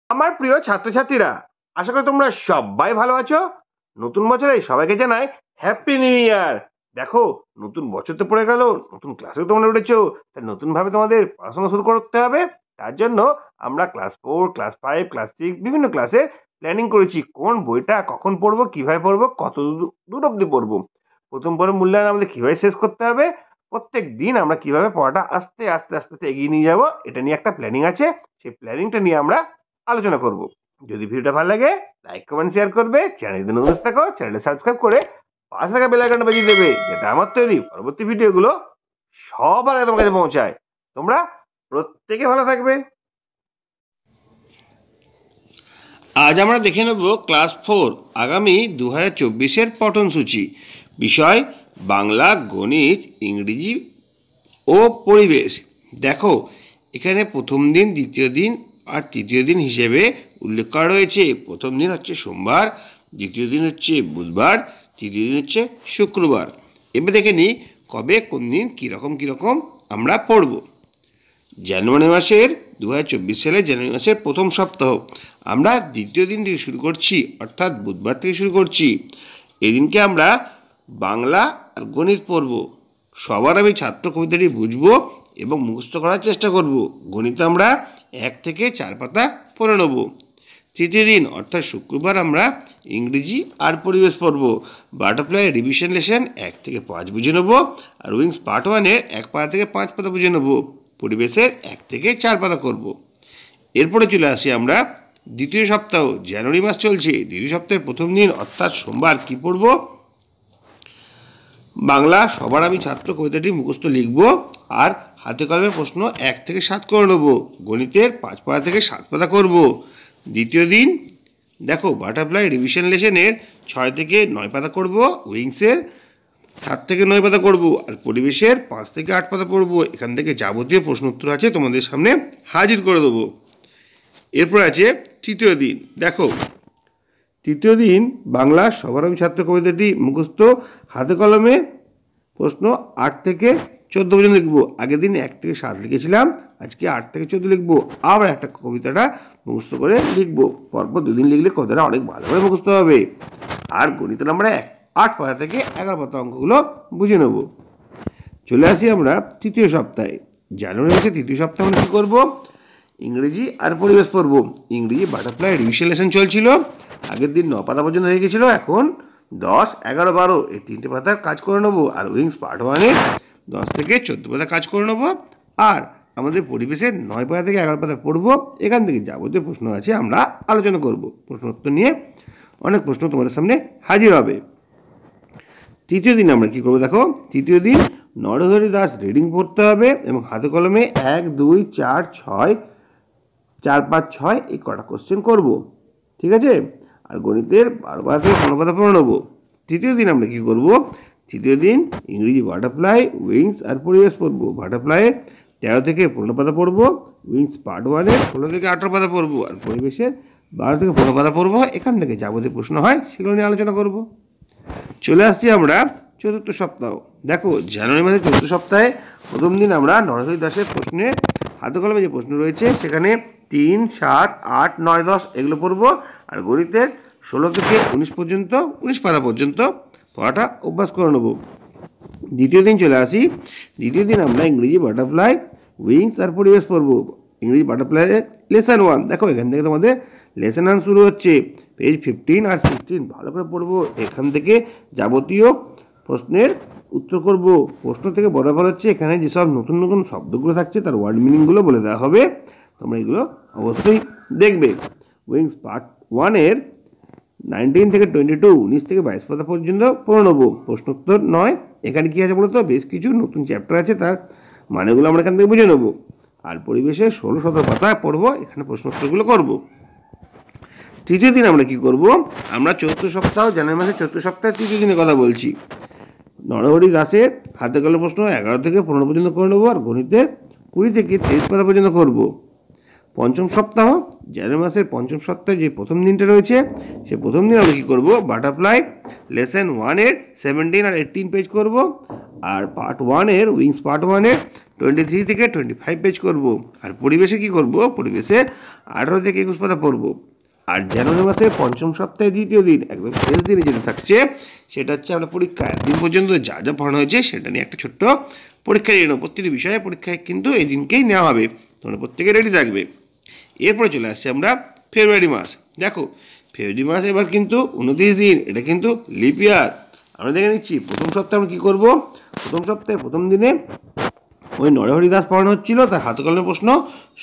আমার প্রিয় ছাত্রছাত্রীরা, আশা করি তোমরা সবাই ভালো আছো। নতুন বছরে সবাইকে জানাই হ্যাপি নিউ ইয়ার। দেখো, নতুন বছর তো পড়ে গেল, নতুন ক্লাসেও তোমরা উঠেছো, তাই নতুন ভাবে তোমাদের পড়াশোনা শুরু করতে হবে। তার জন্য আমরা ক্লাস 4, ক্লাস 5, ক্লাস 6 বিভিন্ন ক্লাসে প্ল্যানিং করেছি কোন বইটা কখন পড়বো, কিভাবে পড়বো, কত দূর অব্দি পড়বো, প্রথম পর্ব মূল্যায়ন আমাদের কিভাবে শেষ করতে হবে, প্রত্যেক দিন আমরা কিভাবে পড়াটা আস্তে আস্তে আস্তে আস্তে এগিয়ে নিয়ে যাবো, এটা নিয়ে একটা প্ল্যানিং আছে। সেই প্ল্যানিংটা নিয়ে আমরা আলোচনা করব। যদি ভিডিওটা ভালো লাগে লাইক কমেন্ট শেয়ার করবে, চ্যানেল যদি নতুন থাকো চ্যানেলটা সাবস্ক্রাইব করে পাশে থাকা বেল আইকনটা বাজিয়ে দেবে, যাতে আমার তৈরি পরবর্তী ভিডিওগুলো সবার আগে তোমার কাছে পৌঁছায়। তোমরা প্রত্যেকে ভালো থাকবে। আজ আমরা দেখে নেব ক্লাস 4 আগামী 2024-এর পঠনসূচি। বিষয় বাংলা, গণিত, ইংরেজি ও পরিবেশ। দেখো, এখানে প্রথম দিন, দ্বিতীয় দিন আর তৃতীয় দিন হিসেবে উল্লেখ করা রয়েছে। প্রথম দিন হচ্ছে সোমবার, দ্বিতীয় দিন হচ্ছে বুধবার, তৃতীয় দিন হচ্ছে শুক্রবার। এবার দেখে নিই কবে কোন দিন কীরকম আমরা পড়ব। জানুয়ারি মাসের 2024 সালে জানুয়ারি মাসের প্রথম সপ্তাহ আমরা দ্বিতীয় দিন থেকে শুরু করছি, অর্থাৎ বুধবার থেকে শুরু করছি। এদিনকে আমরা বাংলা আর গণিত পড়ব। সবার আমি ছাত্র কবিতাটি বুঝবো এবং মুখস্থ করার চেষ্টা করব। গণিতে আমরা 1 থেকে 4 পাতা পড়ে নেব। তৃতীয় দিন অর্থাৎ শুক্রবার আমরা ইংরেজি আর পরিবেশ পড়ব। বাটারফ্লাই রিভিশন লেসন 1 থেকে 5 বুঝে নেব, আর উইংস পার্ট 1-এর 1 পাতা থেকে 5 পাতা বুঝে নেব। পরিবেশের 1 থেকে 4 পাতা করব। এরপরে চলে আসি আমরা দ্বিতীয় সপ্তাহ। জানুয়ারি মাস চলছে, দ্বিতীয় সপ্তাহের প্রথম দিন অর্থাৎ সোমবার কি পড়ব? বাংলা সবার আমি ছাত্র কবিতাটি মুখস্থ লিখব আর হাতে কলমে প্রশ্ন 1 থেকে 7 করে নেব। গণিতের 5 পাতা থেকে 7 পাতা করব। দ্বিতীয় দিন দেখো, বাটারফ্লাই রিভিশন লেসনের 6 থেকে 9 পাতা করব, উইংসের 7 থেকে 9 পাতা করব, আর পরিবেশের 5 থেকে 8 পাতা পড়ব। এখান থেকে যাবতীয় প্রশ্ন উত্তর আছে তোমাদের সামনে হাজির করে দেবো। এরপর আছে তৃতীয় দিন। দেখো, তৃতীয় দিন বাংলা সবার আমি ছাত্র কবিতাটি মুখস্থ, হাতে কলমে প্রশ্ন 8 থেকে 14 পর্যন্ত লিখবো। আগের দিন 1 থেকে 7 লিখেছিলাম, আজকে 8 থেকে 14 লিখবো। আবার একটা কবিতাটা মুখস্থ করে লিখবো। পরপর 2 দিন লিখলে কবিতাটা অনেক ভালো করে মুখস্থ হবে। আর গণিতের আমরা 8 পাতা থেকে 11 পাতা অঙ্কগুলো বুঝে নেব। চলে আসি আমরা তৃতীয় সপ্তাহে। জানুয়ারি মাসে তৃতীয় সপ্তাহে আমরা কী করবো? ইংরেজি আর পরিবেশ পড়ব। ইংরেজি বাটারফ্লাই রিভিশন লেসন চলছিল, আগের দিন 9 পাতা পর্যন্ত হয়ে গেছিলো, এখন 10, 11, 12 এই 3টে পাতার কাজ করে নেবো। আর উইংস পার্ট 1-এর 10 থেকে 14 পাতা কাজ করে নেবো। আর আমাদের পরিবেশের 9 পাতা থেকে 11 পাতা পড়বো। এখান থেকে যাবতীয় প্রশ্ন আছে আমরা আলোচনা করব। প্রশ্ন উত্তর নিয়ে অনেক প্রশ্ন তোমাদের সামনে হাজির হবে। তৃতীয় দিন আমরা কি করবো? দেখো, তৃতীয় দিন নরহরি দাস রিডিং পড়তে হবে এবং হাতে কলমে 1, 2, 4, 6, 4, 5, 6 এই কটা কোশ্চেন করব। ঠিক আছে? আর গণিতের 12 পাতা থেকে 15 পাতা পড়ে নেবো। তৃতীয় দিন আমরা কি করব? তৃতীয় দিন ইংরেজি বাটারফ্লাই, উইংস আর পরিবেশ পড়ব। বাটারফ্লাইয়ের 13 থেকে 15 পাতা পড়ব, উইংস পার্ট 1-এর 16 থেকে 18 পাতা পড়ব, আর পরিবেশের 12 থেকে 15 পাতা পড়ব। এখান থেকে যাবতীয় প্রশ্ন হয় সেগুলো নিয়ে আলোচনা করব। চলে আসছি আমরা চতুর্থ সপ্তাহ। দেখো, জানুয়ারি মাসের চতুর্থ সপ্তাহে প্রথম দিন আমরা নরহরি দাসের প্রশ্নের হাতে কলমে যে প্রশ্ন রয়েছে সেখানে 3, 7, 8, 9, 10 এগুলো পড়ব। আর গণিতের 16 থেকে 19 পর্যন্ত 19 পাতা পর্যন্ত পড়াটা অভ্যাস করে নেব। দ্বিতীয় দিন চলে আসি। দ্বিতীয় দিন আমরা ইংরেজি বাটারফ্লাই, উইংস আর পরিবেশ পড়ব। ইংরেজি বাটারফ্লাই লেসন 1। দেখো, এখান থেকে তোমাদের লেসন 1 শুরু হচ্ছে। পেজ 15 আর 16 ভালো করে পড়বো। এখান থেকে যাবতীয় প্রশ্নের উত্তর করব। প্রশ্ন থেকে বড় ব্যাপার হচ্ছে এখানে যেসব নতুন নতুন শব্দগুলো থাকছে তার ওয়ার্ড মিনিংগুলো বলে দেওয়া হবে। তোমরা এগুলো অবশ্যই দেখবে। উইংস পার্ট 1-এর 19 থেকে 22, 19 থেকে 22 পাতা পর্যন্ত পড়ে নেবো। প্রশ্নোত্তর নয়। এখানে কী আছে বলতো? বেশ কিছু নতুন চ্যাপ্টার আছে, তার মানেগুলো আমরা এখান থেকে বুঝে নেবো। আর পরিবেশে 16-17 পাতা পড়বো, এখানে প্রশ্নোত্তরগুলো করবো। তৃতীয় দিন আমরা কি করব? আমরা চতুর্থ সপ্তাহ, জানুয়ারি মাসের চতুর্থ সপ্তাহে তৃতীয় দিনের কথা বলছি। নরহরি দাসের হাতে কলমে প্রশ্ন 11 থেকে 15 পর্যন্ত করে নেবো, আর গণিতের 20 থেকে 23 পাতা পর্যন্ত করব। পঞ্চম সপ্তাহ, জানুয়ারি মাসের পঞ্চম সপ্তাহে যে প্রথম দিনটা রয়েছে সে প্রথম দিন আমরা কী করবো? বাটারফ্লাই লেসন 1-এর 17 আর 18 পেজ করব, আর পার্ট 1-এর উইংস পার্ট 1-এর 23 থেকে 25 পেজ করব। আর পরিবেশে কি করব, পরিবেশে 18 থেকে 21 পাতা পড়ব। আর জানুয়ারি মাসের পঞ্চম সপ্তাহে দ্বিতীয় দিন একদম শেষ দিনে যেটা থাকছে সেটা হচ্ছে আমরা পরীক্ষা একদিন পর্যন্ত যা যা পড়ানো হয়েছে সেটা নিয়ে একটা ছোট্ট পরীক্ষা নিয়ে নেব। প্রতিটি বিষয়ে পরীক্ষায় কিন্তু এই দিনকেই নেওয়া হবে, তোমরা প্রত্যেকে রেডি থাকবে। এরপরে চলে আসছে আমরা ফেব্রুয়ারি মাস। দেখো ফেব্রুয়ারি মাস এবার কিন্তু 29 দিন, এটা কিন্তু লিপ ইয়ার। আমরা দেখে নিচ্ছি প্রথম সপ্তাহে আমরা কী করবো। প্রথম সপ্তাহে প্রথম দিনে ওই নরহরি দাস পড়ানো হচ্ছিল, তার হাতে কলমের প্রশ্ন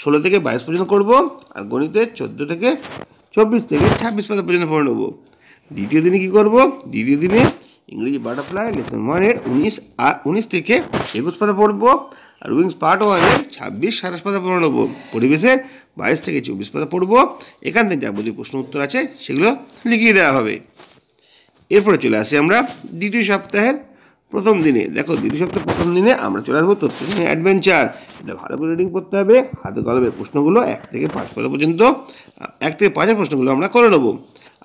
16 থেকে 22 পর্যন্ত করব, আর গণিতে 14 থেকে 24 থেকে 26 পাতা পর্যন্ত পড়ে নেবো। দ্বিতীয় দিনে কী করব, দ্বিতীয় দিনে ইংরেজি বাটারফ্লাই লেসন 1-এর 19 থেকে 21 পাতা পড়বো, আর উইংস পার্ট 1-এর 26-27 পাতা পড়ে নেবো। পরিবেশের 22 থেকে 24 পাতা পড়বো। এখান থেকে যাবতীয় প্রশ্ন উত্তর আছে সেগুলো লিখিয়ে দেওয়া হবে। এরপরে চলে আসি আমরা দ্বিতীয় সপ্তাহের প্রথম দিনে। দেখো দ্বিতীয় সপ্তাহের প্রথম দিনে আমরা চলে আসবো তথ্যচিহ্ন অ্যাডভেঞ্চার। এটা ভালো করে রিডিং করতে হবে, হাতে কলমের প্রশ্নগুলো 1 থেকে 5 পাতা পর্যন্ত, 1 থেকে 5-এর প্রশ্নগুলো আমরা করে নেবো।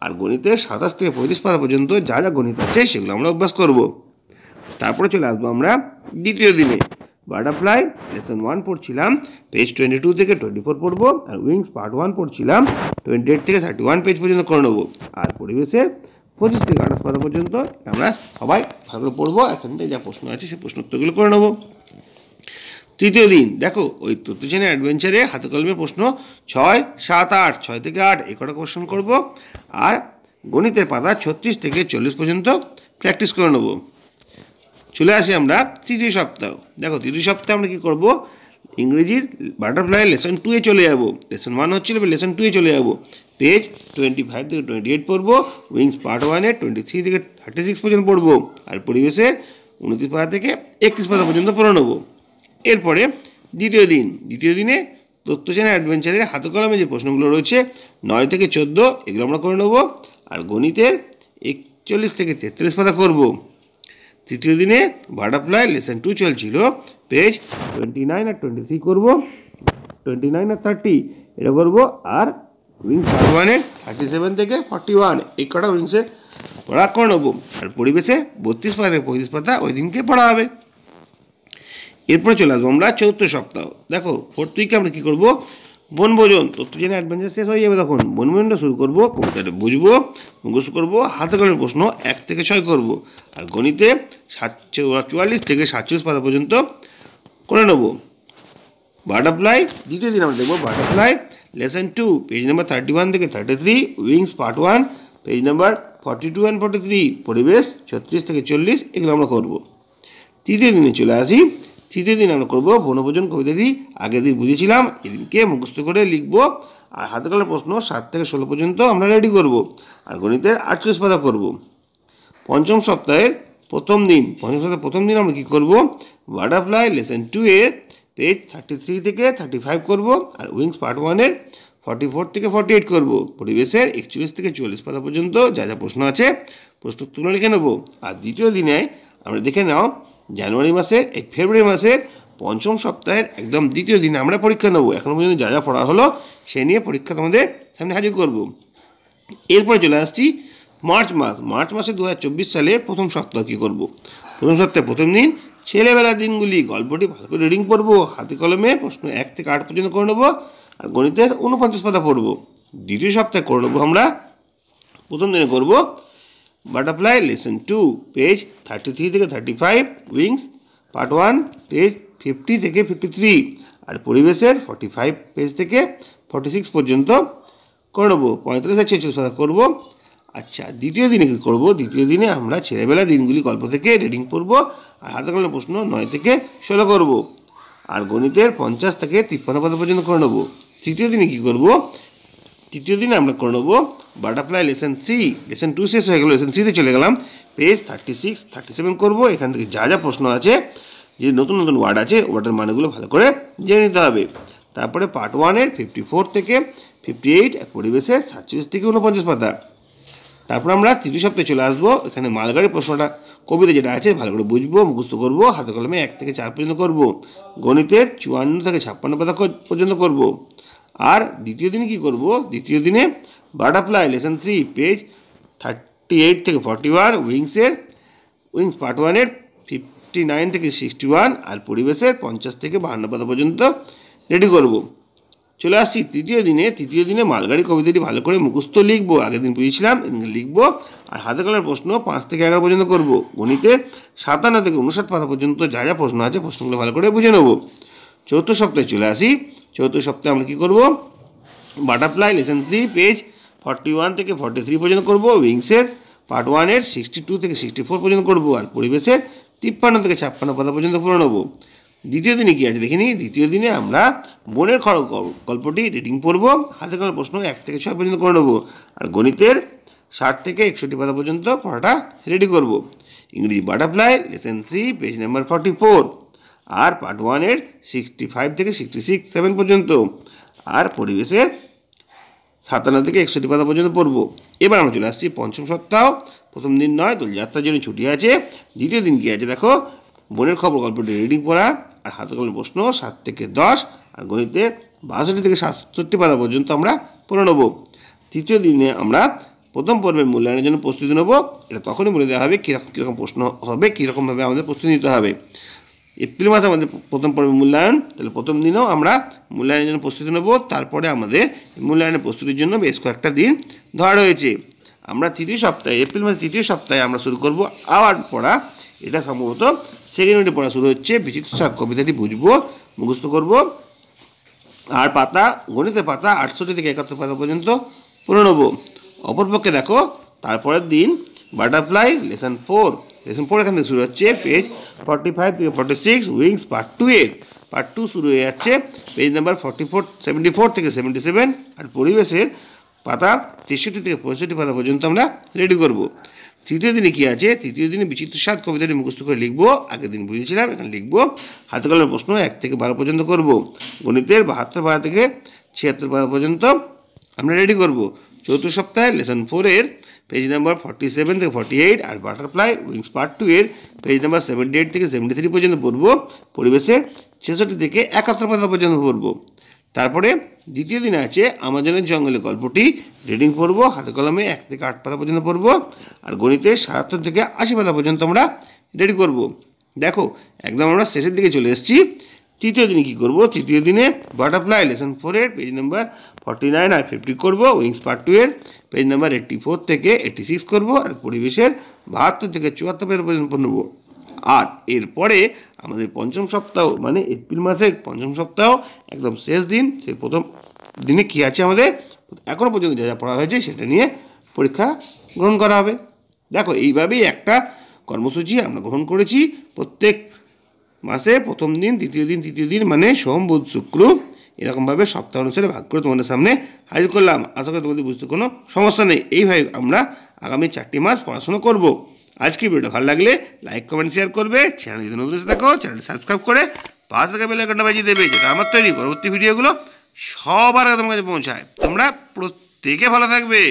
আর গণিতে 27 থেকে 35 পাতা পর্যন্ত যা যা গণিত আছে সেগুলো আমরা অভ্যাস করব। তারপরে চলে আসবো আমরা দ্বিতীয় দিনে। বাটারফ্লাই লেসন 1 পড়ছিলাম, পেজ 22 থেকে 24 পড়বো, আর উইংস পার্ট 1 পড়ছিলাম 28 থেকে 31 পেজ পর্যন্ত করে নেবো। আর পরিবেশের 25 থেকে 28 পাতা পর্যন্ত আমরা সবাই ভালো পড়বো। এখান থেকে যা প্রশ্ন আছে সেই প্রশ্ন উত্তরগুলো করে নেবো। তৃতীয় দিন দেখো ওই তথ্যচিহ্ন অ্যাডভেঞ্চারে হাতে কলমের প্রশ্ন 6, 7, 8, 6 থেকে 8 এই কটা কোশ্চেন করবো, আর গণিতের পাতা 36 থেকে 40 পর্যন্ত প্র্যাকটিস করে নেবো। চলে আসি আমরা তৃতীয় সপ্তাহ। দেখো তৃতীয় সপ্তাহে আমরা কী করবো, ইংরেজির বাটারফ্লাই লেসন 2-এ চলে যাবো। লেসন 1 হচ্ছিল, লেসন 2-এ চলে যাবো। পেজ 25 থেকে 28 পড়বো, উইংস পার্ট 1-এর 23 থেকে 36 পর্যন্ত পড়বো, আর পরিবেশের 29 পাতা থেকে 31 পাতা পর্যন্ত পড়ে নেবো। এরপরে দ্বিতীয় দিনে তথ্যচিহ্ন অ্যাডভেঞ্চারের হাতে কলমে যে প্রশ্নগুলো রয়েছে 9 থেকে 14 এগুলো আমরা করে নেবো, আর গণিতের 41 থেকে 43 পাতা করব। তৃতীয় দিনে বাটারফ্লাই লেসন 2 চলছিল, পেজ 29 আর 23 করব, 29 আর 30 এটা করবো, আর উইংস পার্ট 1-এর 37 থেকে 41 এই কটা উইংসের পড়া করে নেবো। আর পরিবেশে 32 পাতা থেকে 35 পাতা ওই দিনকে পড়া হবে। এরপরে চলে আসবো আমরা চতুর্থ সপ্তাহ। দেখো ফোর্থ উইকে আমরা কী করবো, বনভোজন। তথ্যচিহ্ন অ্যাডভেঞ্চার শেষ হয়ে যাবে তখন বনভোজনটা শুরু করবো, কবিতাটা বুঝবো, মুখস্থ করবো, হাতে কলমের প্রশ্ন 1 থেকে 6 করবো, আর গণিতে 44 থেকে 47 পাতা পর্যন্ত করে নেবো। বাটারফ্লাই দ্বিতীয় দিন আমরা দেখবো বাটারফ্লাই লেসন 2 পেজ নাম্বার 31 থেকে 33, wings part 1 page number 42 and 43, পরিবেশ 36 থেকে 40 এগুলো আমরা করবো। তৃতীয় দিনে চলে আসি। তৃতীয় দিন আমরা করবো বনভোজন। কবিতাটি আগের দিন বুঝেছিলাম, এদিনকে মুখস্থ করে লিখবো, আর হাতে কলমের প্রশ্ন 7 থেকে 16 পর্যন্ত আমরা রেডি করব, আর গণিতের 48 পাতা করব। পঞ্চম সপ্তাহের প্রথম দিন আমরা কী করব, বাটারফ্লাই লেসন 2-এর পেজ 33 থেকে 35 করব, আর উইংস পার্ট 1-এর 44 থেকে 48 করব। পরিবেশের 41 থেকে 40 পাতা পর্যন্ত যা যা প্রশ্ন আছে প্রশ্ন তুলে লিখে নেব। আর দ্বিতীয় দিনে আমরা দেখে নাও ফেব্রুয়ারি মাসের পঞ্চম সপ্তাহের একদম দ্বিতীয় দিনে আমরা পরীক্ষা নেব। এখনো পর্যন্ত যা যা পড়া হলো সে নিয়ে পরীক্ষা তোমাদের সামনে হাজির করব। এরপরে চলে আসছি মার্চ মাসে 2024 সালের প্রথম সপ্তাহ কী করব। প্রথম সপ্তাহে প্রথম দিন ছেলেবেলার দিনগুলি, গল্পটি ভালো করে রিডিং পড়বো, হাতে কলমে প্রশ্ন 1 থেকে 8 পর্যন্ত করে নেবো, আর গণিতের 49 পাতা পড়বো। দ্বিতীয় সপ্তাহে করে নেবো আমরা প্রথম দিনে করব বাটারফ্লাই লেসন 2 পেজ 33 থেকে 35, উইংস পার্ট 1 পেজ 50 থেকে 53, আর পরিবেশের 45 পেজ থেকে 46 পর্যন্ত করে নেবো। 45 আর 46 পাতা করবো। আচ্ছা দ্বিতীয় দিনে কী করবো, দ্বিতীয় দিনে আমরা ছেলেবেলার দিনগুলি গল্প থেকে রিডিং পড়বো, আর হাতে কলমে প্রশ্ন 9 থেকে 16 করবো, আর গণিতের 50 থেকে 53 পাতা পর্যন্ত করে নেবো। তৃতীয় দিনে কী করবো, তৃতীয় দিনে আমরা করে নেবো বাটারফ্লাই লেসন 3, লেসন 2 শেষ হয়ে গেল, লেসন 3-তে চলে গেলাম, পেজ 36, 37 করবো। এখান থেকে যা যা প্রশ্ন আছে, যে নতুন নতুন ওয়ার্ড আছে ওয়ার্ডের মানেগুলো ভালো করে জেনে নিতে হবে। তারপরে পার্ট 1-এর 54 থেকে 58, এক পরিবেশে 47 থেকে 49 পাতা। তারপর আমরা তৃতীয় সপ্তাহে চলে আসবো। এখানে মালগাড়ির প্রশ্নটা কবিতা যেটা আছে ভালো করে বুঝবো, মুখস্থ করবো, হাতে কলমে 1 থেকে 4 পর্যন্ত করবো, গণিতের 54 থেকে 56 পাতা পর্যন্ত করবো। আর দ্বিতীয় দিনে কী করবো, দ্বিতীয় দিনে বাটারফ্লাই লেসন 3 পেজ 48 থেকে 41, উইংস পার্ট 1-এর 59 থেকে 61, আর পরিবেশের 50 থেকে 52 পাতা পর্যন্ত রেডি করব। চলে আসছি তৃতীয় দিনে মালগাড়ি কবিতাটি ভালো করে মুখস্থ লিখবো। আগের দিন বুঝেছিলাম, এদিকে লিখবো। আর হাতে কলমের প্রশ্ন 5 থেকে 11 পর্যন্ত করব। গণিতের 57 থেকে 59 পাতা পর্যন্ত যা যা প্রশ্ন আছে প্রশ্নগুলো ভালো করে বুঝে নেব। চতুর্থ সপ্তাহে চলে আসি। চতুর্থ সপ্তাহে আমরা কী করব? বাটারফ্লাই লেসন 3 পেজ 41 থেকে 43 পর্যন্ত করব। উইংসের পার্ট 1-এর 62 থেকে 64 পর্যন্ত করব। আর পরিবেশের 53 থেকে 56 পাতা পর্যন্ত পড়ে নেব। দ্বিতীয় দিনে কী আছে দেখে নিই। দ্বিতীয় দিনে আমরা বনের গল্পটি রিডিং পড়ব। হাতে কলমের প্রশ্ন 1 থেকে 6 পর্যন্ত করে নেব। আর গণিতের 60 থেকে 61 পাতা পর্যন্ত পড়াটা রেডি করব। ইংরেজি বাটারফ্লাই লেসন 3 পেজ নাম্বার 44, আর পার্ট 1-এর 65 থেকে 67 পর্যন্ত, আর পরিবেশের 57 থেকে 61 পাতা পর্যন্ত পড়ব। এবার আমরা চলে আসছি পঞ্চম সপ্তাহ। প্রথম দিন নয়, দোলযাত্রার জন্য ছুটি আছে। দ্বিতীয় দিন কী আছে দেখো, বনের খবর গল্পটি রিডিং পড়া, আর হাতে কলমের প্রশ্ন 7 থেকে 10, আর গণিতে 62 থেকে 67 পাতা পর্যন্ত আমরা পড়ে নেব। তৃতীয় দিনে আমরা প্রথম পর্বের মূল্যায়নের জন্য প্রস্তুতি নেব। এটা তখনই বলে দেওয়া হবে কীরকম প্রশ্ন হবে, কীরকমভাবে আমাদের প্রস্তুতি নিতে হবে। এপ্রিল মাসে আমাদের প্রথম পর্বের মূল্যায়ন, তাহলে প্রথম দিনেও আমরা মূল্যায়নের জন্য প্রস্তুতি নেব। তারপরে আমাদের মূল্যায়নের প্রস্তুতির জন্য বেশ কয়েকটা দিন ধরা রয়েছে। আমরা এপ্রিল মাসের তৃতীয় সপ্তাহে আমরা শুরু করব আবার পড়া। এটা সম্ভবত সেকেন্ড ইউনিটে পড়া শুরু হচ্ছে। বিচিত্র স্বাদ কবিতাটি বুঝবো, মুখস্থ করব। আর গণিতের পাতা 68 থেকে 71 পাতা পর্যন্ত পড়ে নেব। অপরপক্ষে দেখো, তারপরের দিন বাটারফ্লাই লেসন 4 এখান থেকে শুরু হচ্ছে। পেজ 45 থেকে 46, উইংস পার্ট 2-এর পার্ট 2 শুরু হয়ে যাচ্ছে পেজ নাম্বার 74 থেকে 77, আর পরিবেশের পাতা 63 থেকে 65 পাতা পর্যন্ত আমরা রেডি করব। তৃতীয় দিনে কী আছে? তৃতীয় দিনে বিচিত্র স্বাদ কবিতাটি মুখস্থ করে লিখবো। আগের দিন বুঝেছিলাম, এখানে লিখবো। হাতে কলমের প্রশ্ন 1 থেকে 12 পর্যন্ত করব। গণিতের 72 পাতা থেকে 76 পাতা পর্যন্ত আমরা রেডি করব। চতুর্থ সপ্তাহে লেসন 4-এর পেজ নাম্বার 47 থেকে 48, আর বাটারফ্লাই উইংস পার্ট 2-এর পেজ নাম্বার 78 থেকে 73 পর্যন্ত পড়ব। পরিবেশে 66 থেকে 71 পাতা পর্যন্ত পড়ব। তারপরে দ্বিতীয় দিনে আছে আমাজনের জঙ্গলে গল্পটি রিডিং পড়ব। হাতে কলমে 1 থেকে 8 পাতা পর্যন্ত পড়ব। আর গণিতে 77 থেকে 80 পাতা পর্যন্ত আমরা রেডি করব। দেখো, একদম আমরা শেষের দিকে চলে এসেছি। তৃতীয় দিনে কী করব? তৃতীয় দিনে বাটারফ্লাই লেসন 4-এর পেজ নাম্বার 49 আর 50 করব। উইংস পার্ট 2-এর পেজ নাম্বার 84 থেকে 86 করব। আর পরিবেশের 72 থেকে 74 পর্যন্ত পড়ব। আর এরপরে আমাদের পঞ্চম সপ্তাহ, মানে এপ্রিল মাসের পঞ্চম সপ্তাহ একদম শেষ দিন। সেই প্রথম দিনে কী আছে আমাদের এখনও পর্যন্ত যা যা পড়া হয়েছে সেটা নিয়ে পরীক্ষা গ্রহণ করা হবে। দেখো, এইভাবেই একটা কর্মসূচি আমরা গ্রহণ করেছি। প্রত্যেক মাসে প্রথম দিন, দ্বিতীয় দিন, তৃতীয় দিন, মানে সোম, বুধ, শুক্র, এরকমভাবে সপ্তাহ অনুসারে ভাগ করে তোমাদের সামনে হাজির করলাম। আশা করি তোমাদের বুঝতে কোনো সমস্যা নেই। এইভাবে আমরা আগামী 4টি মাস পড়াশোনা করব। আজকে ভিডিওটা ভালো লাগলে লাইক, কমেন্ট, শেয়ার করবে। চ্যানেল যদি নতুন এসে থাকো, চ্যানেলটি সাবস্ক্রাইব করে পাশে থাকা বেল আইকনটা বাজিয়ে দেবে, যেটা আমার তৈরি পরবর্তী ভিডিওগুলো সবার আগে তোমার কাছে পৌঁছায়। তোমরা প্রত্যেকে ভালো থাকবে।